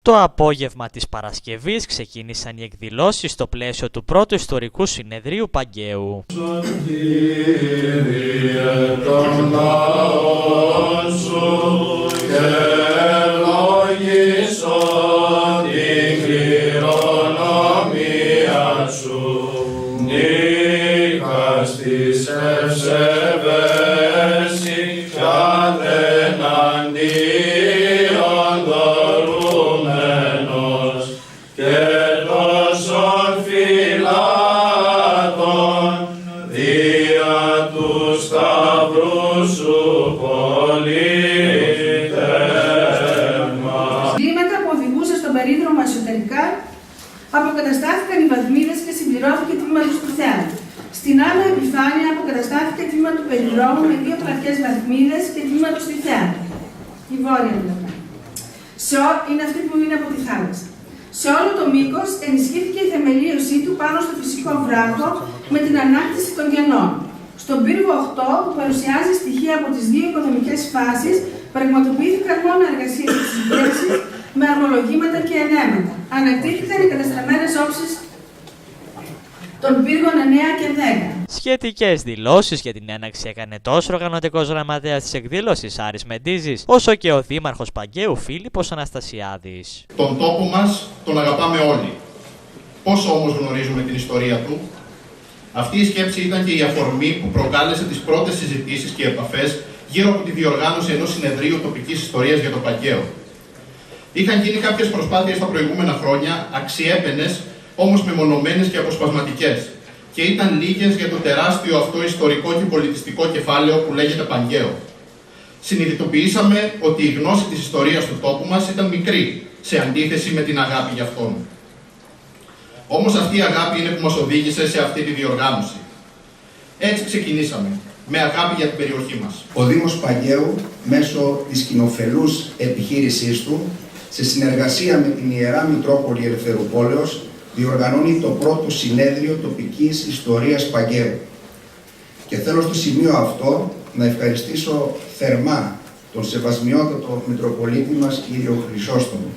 Το απόγευμα της Παρασκευής ξεκίνησαν οι εκδηλώσεις στο πλαίσιο του πρώτου ιστορικού συνεδρίου Παγκαίου. Κλίμακα που οδηγούσε στον περίδρομο εσωτερικά αποκαταστάθηκαν οι βαθμίδες και συμπληρώθηκε τμήμα του στιθέατρου. Στην άνω επιφάνεια αποκαταστάθηκε τμήμα του περιδρόμου με δύο πλατιές βαθμίδες και τμήμα του στιθέατρου. Η βόρεια δηλαδή. Είναι αυτή που είναι από τη θάλασσα. Σε όλο το μήκος ενισχύθηκε η θεμελίωσή του πάνω στο φυσικό βράχο με την ανάκτηση των κενών. Στον πύργο 8, που παρουσιάζει στοιχεία από τις δύο οικοδομικές φάσεις, πραγματοποιήθηκαν μόνο εργασίες της συγκέντρωσης με αρμολογήματα και ενέματα. Ανακτήθηκαν οι καταστραμμένες όψεις των πύργων 9 και 10. Σχετικές δηλώσεις για την έναρξη έκανε τόσο ο οργανωτικός γραμματέας της εκδήλωσης Άρης Μεντίζης, όσο και ο δήμαρχος Παγκαίου Φίλιππος Αναστασιάδης. Τον τόπο μας τον αγαπάμε όλοι. Πόσο όμως γνωρίζουμε την ιστορία του? Αυτή η σκέψη ήταν και η αφορμή που προκάλεσε τις πρώτες συζητήσεις και επαφές γύρω από τη διοργάνωση ενός συνεδρίου τοπικής ιστορίας για το Παγκαίο. Είχαν γίνει κάποιες προσπάθειες τα προηγούμενα χρόνια, αξιέπαινες, όμως μεμονωμένες και αποσπασματικές, και ήταν λίγες για το τεράστιο αυτό ιστορικό και πολιτιστικό κεφάλαιο που λέγεται Παγκαίο. Συνειδητοποιήσαμε ότι η γνώση της ιστορίας του τόπου μας ήταν μικρή, σε αντίθεση με την αγάπη για αυτόν. Όμως αυτή η αγάπη είναι που μας οδήγησε σε αυτή τη διοργάνωση. Έτσι ξεκινήσαμε, με αγάπη για την περιοχή μας. Ο Δήμος Παγκαίου, μέσω της κοινοφελούς επιχείρησής του, σε συνεργασία με την Ιερά Μητρόπολη Ελευθερουπόλεως, διοργανώνει το πρώτο συνέδριο τοπικής ιστορίας Παγκαίου. Και θέλω στο σημείο αυτό να ευχαριστήσω θερμά τον σεβασμιότατο Μητροπολίτη μας κύριο Χρυσόστομο,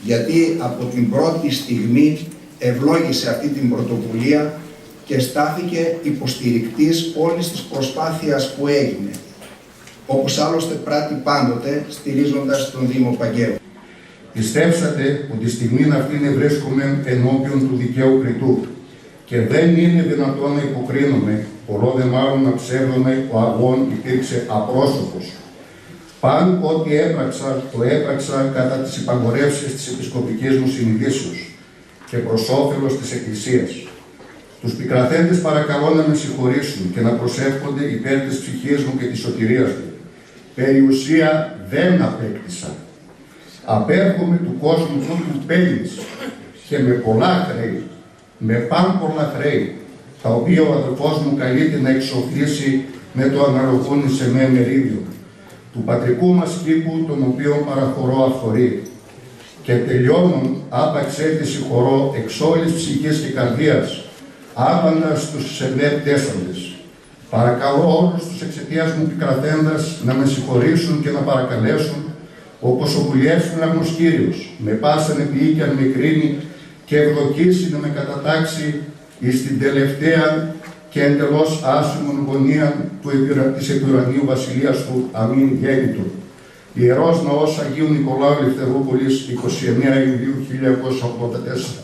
γιατί από την πρώτη στιγμή ευλόγησε αυτή την πρωτοβουλία και στάθηκε υποστηρικτής όλης της προσπάθειας που έγινε, όπως άλλωστε πράττει πάντοτε στηρίζοντας τον Δήμο Παγκαίου. Πιστέψατε ότι τη στιγμή αυτήν βρίσκομαι ενώπιον του δικαίου κριτού και δεν είναι δυνατόν να υποκρίνομαι, πολλό δε μάλλον να ψεύδομαι, ο αγών υπήρξε απρόσωπος. Παν ό,τι έπραξα, το έπραξα κατά τις υπαγορεύσεις της επισκοπικής μου συνειδήσεως και προς όφελος της Εκκλησίας. Τους πικραθέντες παρακαλώ να με συγχωρήσουν και να προσεύχονται υπέρ της ψυχής μου και της σωτηρίας μου. Περιουσία δεν απέκτησα. Απέρχομαι του κόσμου του πέλης και με πολλά χρέη, με παν πολλά χρέη, τα οποία ο αδελφός μου καλείται να εξοφλήσει με το αναλογούν σε με μερίδιο, του πατρικού μας κήπου, τον οποίο παραχωρώ αυθορή. Και τελειώνουν άπαξ τη συγχωρώ εξ όλης ψυχής και καρδίας, άβαντας τους ενέπτεσσαντες. Παρακαλώ όλους τους εξαιτίας μου πικραθέντας να με συγχωρήσουν και να παρακαλέσουν, όπως ο βουλιεύσφυλαγμος Κύριος, με πάσαν επιεί και αν με κρίνει και ευδοκίσει να με κατατάξει εις την τελευταία και εντελώς άσημον γωνία της επουρανίου βασιλείας του. Αμήν γέννητο. Ιερός Ναός Αγίου Νικολάου Ελευθερούπολης, 29 Ιουλίου 1984.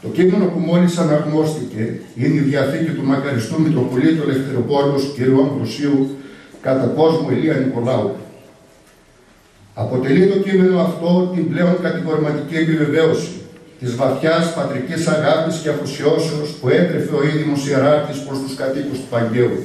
Το κείμενο που μόλις αναγνώστηκε είναι η Διαθήκη του μακαριστού Μητροπολίτου Ελευθερουπόλεως κ. Αμβροσίου κατά κόσμο Ηλία Νικολάου. Αποτελεί το κείμενο αυτό την πλέον κατηγορηματική επιβεβαίωση της βαθιάς πατρικής αγάπης και αφοσιώσεως που έτρεφε ο ίδιμος ιεράρχης προς τους κατοίκους του Παγκαίου.